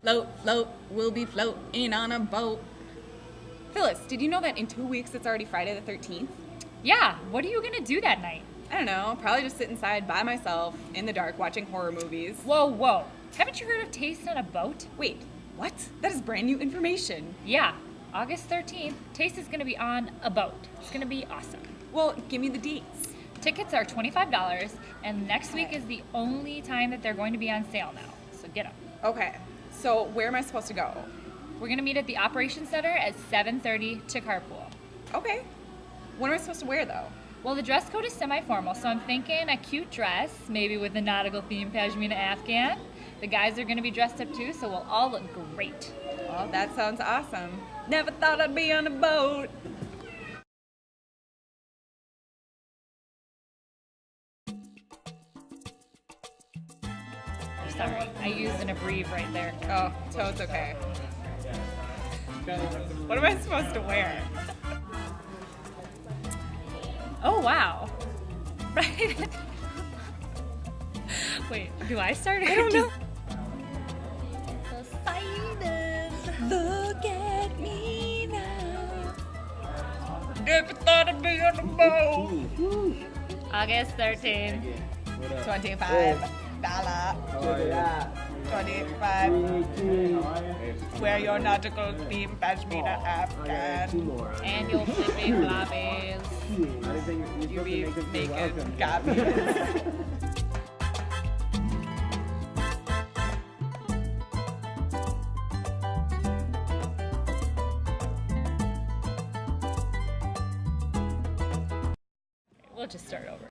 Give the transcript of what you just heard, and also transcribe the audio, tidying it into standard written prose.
Float, float, we'll be floating on a boat. Phyllis, did you know that in 2 weeks it's already Friday the 13th? Yeah, what are you gonna do that night? I don't know, probably just sit inside by myself in the dark watching horror movies. Whoa, whoa. Haven't you heard of Taste on a Boat? Wait, what? That is brand new information. Yeah, August 13th, Taste is gonna be on a boat. It's gonna be awesome. Well, give me the deets. Tickets are $25, and next week is the only time that they're going to be on sale now. So get them. Okay, so where am I supposed to go? We're gonna meet at the Operations Center at 7:30 to carpool. Okay. What am I supposed to wear though? Well, the dress code is semi-formal, so I'm thinking a cute dress, maybe with a nautical theme pashmina afghan. The guys are gonna be dressed up too, so we'll all look great. Well, that sounds awesome. Never thought I'd be on a boat. Sorry, I used an abbrev right there. Oh, totes okay. What am I supposed to wear? Oh, wow. Right? Wait, do I start? I don't know. Excited. Look at me now. Never thought I'd be on a boat. August 13th. $25. $25. Wear your nautical theme pashmina afghan. And your flippy floppies. You be making copies.